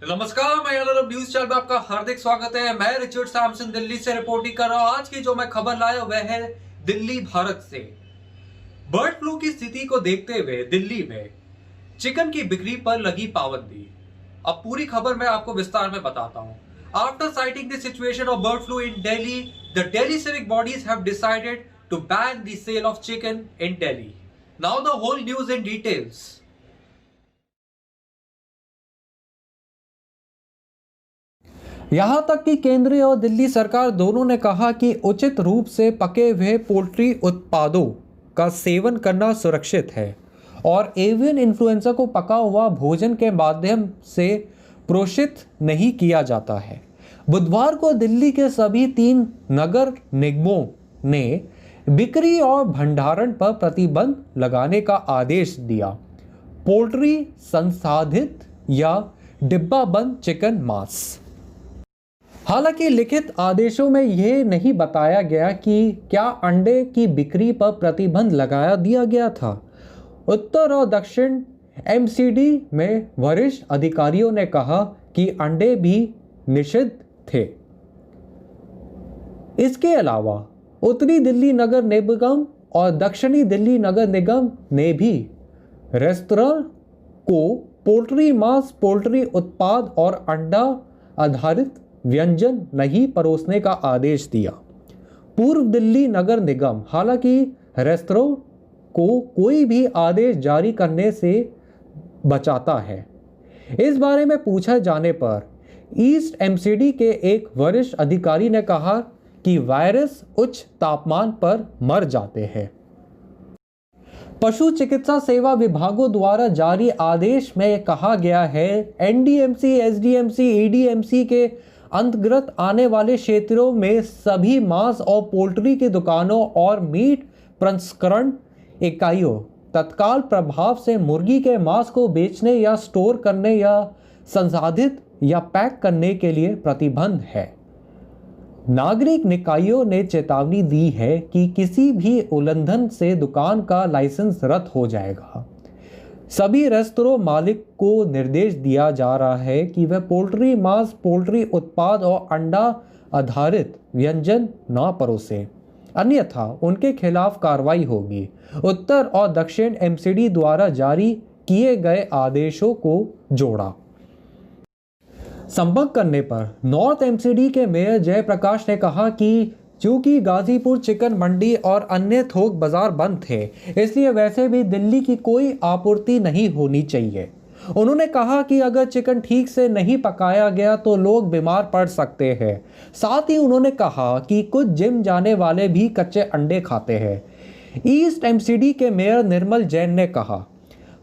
नमस्कार, मैं एलआरएम news channel में आपका हार्दिक स्वागत है। मैं रिचर्ड सैमसन दिल्ली से रिपोर्टिंग कर रहा हूं। आज की जो मैं खबर लाया वह है दिल्ली भारत से। बर्ड फ्लू की स्थिति को देखते हुए दिल्ली में चिकन की बिक्री पर लगी पाबंदी। अब पूरी खबर मैं आपको विस्तार में बताता हूं। After sighting the situation of bird flu in Delhi, the Delhi civic bodies have decided to ban the sale of chicken in Delhi. Now the whole news in details. यहां तक कि केंद्रीय और दिल्ली सरकार दोनों ने कहा कि उचित रूप से पके हुए पोल्ट्री उत्पादों का सेवन करना सुरक्षित है और एवियन इन्फ्लुएंजा को पका हुआ भोजन के माध्यम से प्रोषित नहीं किया जाता है। बुधवार को दिल्ली के सभी 3 नगर निगमों ने बिक्री और भंडारण पर प्रतिबंध लगाने का आदेश दिया। पोल्ट्री संसाधित या डिब्बाबंद चिकन मांस। हालांकि लिखित आदेशों में यह नहीं बताया गया कि क्या अंडे की बिक्री पर प्रतिबंध लगा दिया गया था। उत्तर और दक्षिण एमसीडी में वरिष्ठ अधिकारियों ने कहा कि अंडे भी निषिद्ध थे। इसके अलावा उत्तरी दिल्ली नगर निगम और दक्षिणी दिल्ली नगर निगम ने भी रेस्तरां को पोल्ट्री मांस, पोल्ट्री उत्पाद और अंडा आधारित व्यंजन नहीं परोसने का आदेश दिया। पूर्व दिल्ली नगर निगम हालांकि रेस्तरां को कोई भी आदेश जारी करने से बचाता है। इस बारे में पूछा जाने पर ईस्ट एमसीडी के एक वरिष्ठ अधिकारी ने कहा कि वायरस उच्च तापमान पर मर जाते हैं। पशु चिकित्सा सेवा विभागों द्वारा जारी आदेश में कहा गया है, एनडीएमसी, एसडीएमसी, ईडीएमसी के अंतर्गत आने वाले क्षेत्रों में सभी मांस और पोल्ट्री की दुकानों और मीट प्रसंस्करण इकाइयों तत्काल प्रभाव से मुर्गी के मांस को बेचने या स्टोर करने या संसाधित या पैक करने के लिए प्रतिबंध है। नागरिक निकायों ने चेतावनी दी है कि किसी भी उल्लंघन से दुकान का लाइसेंस रद्द हो जाएगा। सभी रेस्तरां मालिक को निर्देश दिया जा रहा है कि वह पोल्ट्री मांस, पोल्ट्री उत्पाद और अंडा आधारित व्यंजन न परोसे, अन्यथा उनके खिलाफ कार्रवाई होगी। उत्तर और दक्षिण एमसीडी द्वारा जारी किए गए आदेशों को जोड़ा। संपर्क करने पर नॉर्थ एमसीडी के मेयर जयप्रकाश ने कहा कि चूंकि गाजीपुर चिकन मंडी और अन्य थोक बाजार बंद थे, इसलिए वैसे भी दिल्ली की कोई आपूर्ति नहीं होनी चाहिए। उन्होंने कहा कि अगर चिकन ठीक से नहीं पकाया गया तो लोग बीमार पड़ सकते हैं। साथ ही उन्होंने कहा कि कुछ जिम जाने वाले भी कच्चे अंडे खाते हैं। ईस्ट एमसीडी के मेयर निर्मल जैन ने कहा,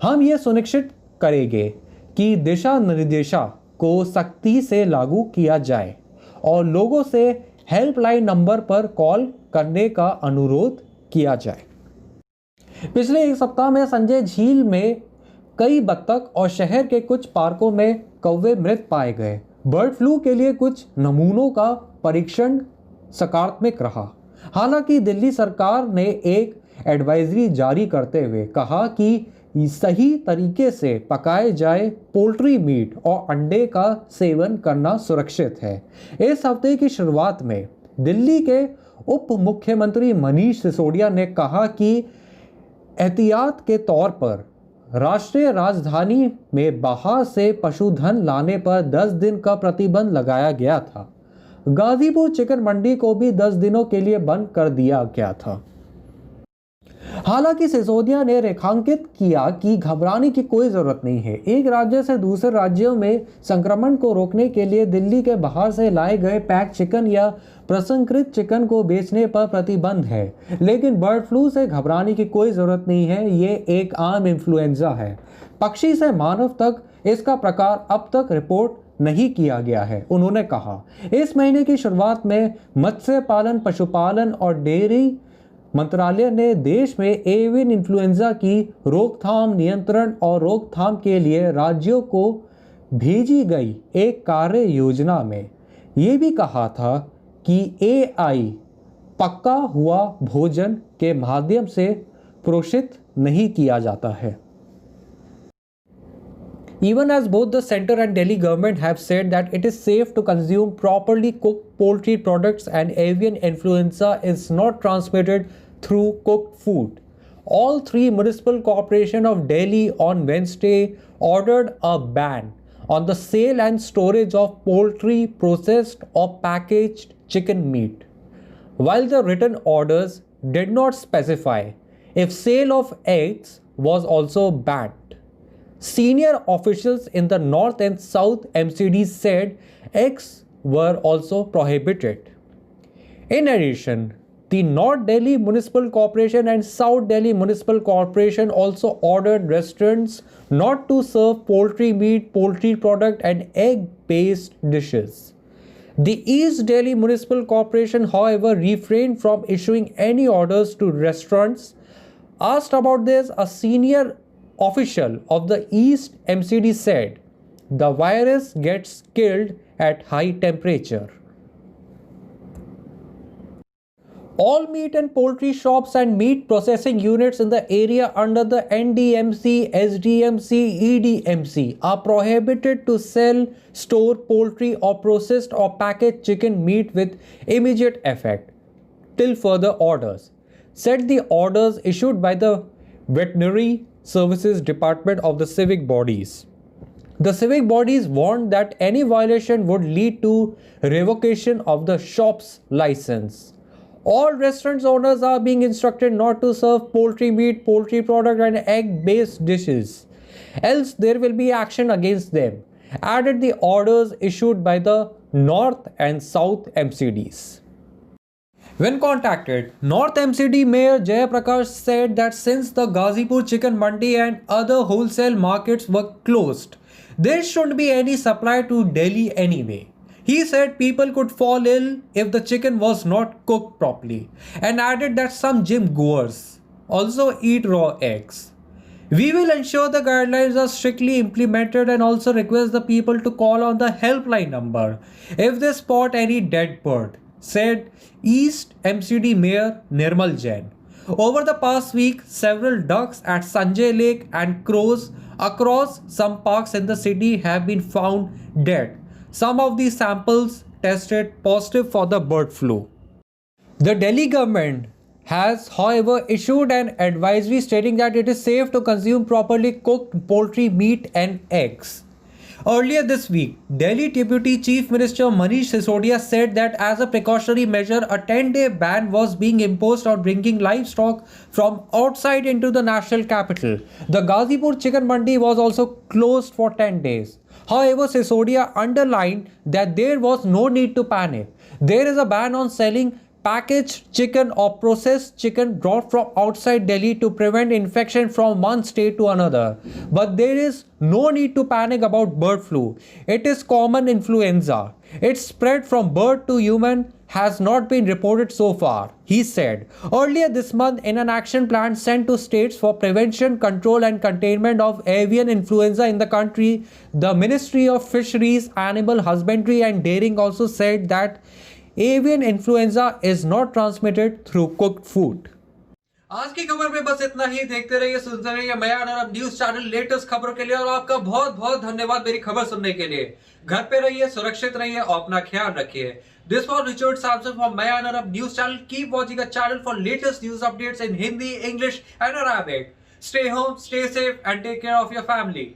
हम ये सुनिश्चित करेंगे कि दिशा निर्देशों को सख्ती से लागू किया जाए और लोगों से हेल्पलाइन नंबर पर कॉल करने का अनुरोध किया जाए। पिछले एक सप्ताह में संजय झील में कई बत्तख और शहर के कुछ पार्कों में कौवे मृत पाए गए। बर्ड फ्लू के लिए कुछ नमूनों का परीक्षण सकारात्मक रहा। हालांकि दिल्ली सरकार ने एक एडवाइजरी जारी करते हुए कहा कि सही तरीके से पकाए जाए पोल्ट्री मीट और अंडे का सेवन करना सुरक्षित है। इस हफ्ते की शुरुआत में दिल्ली के उप मुख्यमंत्री मनीष सिसोदिया ने कहा कि एहतियात के तौर पर राष्ट्रीय राजधानी में बाहर से पशुधन लाने पर 10 दिन का प्रतिबंध लगाया गया था। गाजीपुर चिकन मंडी को भी 10 दिनों के लिए बंद कर दिया गया था। हालांकि सिसोदिया ने रेखांकित किया कि घबराने की कोई जरूरत नहीं है। एक राज्य से दूसरे राज्यों में संक्रमण को रोकने के लिए दिल्ली के बाहर से लाए गए पैक चिकन या प्रसंस्कृत चिकन को बेचने पर प्रतिबंध है, लेकिन बर्ड फ्लू से घबराने की कोई जरूरत नहीं है। ये एक आम इन्फ्लुएंजा है। पक्षी से मानव तक इसका प्रकार अब तक रिपोर्ट नहीं किया गया है, उन्होंने कहा। इस महीने की शुरुआत में मत्स्य पालन, पशुपालन और डेयरी मंत्रालय ने देश में एवियन इन्फ्लुएंजा की रोकथाम, नियंत्रण और रोकथाम के लिए राज्यों को भेजी गई एक कार्य योजना में ये भी कहा था कि एआई पका हुआ भोजन के माध्यम से प्रोषित नहीं किया जाता है। even as both the center and Delhi government have said that it is safe to consume properly cooked poultry products and avian influenza is not transmitted through cooked food. All three municipal corporations of Delhi on Wednesday ordered a ban on the sale and storage of poultry, processed or packaged chicken meat. While the written orders did not specify if sale of eggs was also banned, senior officials in the North and South MCDs said eggs were also prohibited. In addition, the North Delhi Municipal Corporation and South Delhi Municipal Corporation also ordered restaurants not to serve poultry meat, poultry product and egg-based dishes. The East Delhi Municipal Corporation, however, refrained from issuing any orders to restaurants. Asked about this, a senior official of the East MCD said, "The virus gets killed at high temperature." All meat and poultry shops and meat processing units in the area under the NDMC, SDMC, EDMC are prohibited to sell, store poultry or processed or packaged chicken meat with immediate effect till further orders, said the orders issued by the Veterinary Services Department of the civic bodies. The civic bodies warned that any violation would lead to revocation of the shop's license. All restaurant owners are being instructed not to serve poultry meat, poultry product and egg-based dishes, else there will be action against them, added the orders issued by the North and South MCDs. When contacted, North MCD Mayor Jayaprakash said that since the Ghazipur Chicken Mandi and other wholesale markets were closed, there shouldn't be any supply to Delhi anyway. He said people could fall ill if the chicken was not cooked properly, and added that some gym goers also eat raw eggs. We will ensure the guidelines are strictly implemented and also request the people to call on the helpline number if they spot any dead bird, said East MCD Mayor Nirmal Jain. Over the past week, several ducks at Sanjay Lake and crows across some parks in the city have been found dead. Some of these samples tested positive for the bird flu. The Delhi government has, however, issued an advisory stating that it is safe to consume properly cooked poultry meat and eggs. Earlier this week, Delhi Deputy Chief Minister Manish Sisodia said that as a precautionary measure, a 10-day ban was being imposed on bringing livestock from outside into the national capital. The Ghazipur Chicken Mandi was also closed for 10 days. However, Sisodia underlined that there was no need to panic. There is a ban on selling packaged chicken or processed chicken brought from outside Delhi to prevent infection from one state to another. But there is no need to panic about bird flu. It is common influenza. Its spread from bird to human has not been reported so far, he said. Earlier this month, in an action plan sent to states for prevention, control and containment of avian influenza in the country, the Ministry of Fisheries, Animal Husbandry and Dairying also said that avian influenza is not transmitted through cooked food. आज की खबर में बस इतना ही। देखते रहिए, सुनते रहिए मया अनरब न्यूज चैनल लेटेस्ट खबरों के लिए, और आपका बहुत बहुत धन्यवाद मेरी खबर सुनने के लिए। घर पे रहिए, सुरक्षित रहिए और अपना ख्याल रखिए। This was Richard Samson from मया अनरब news channel. Keep watching the channel for latest news updates in Hindi, English and Arabic. Stay home, stay safe and take care of your family.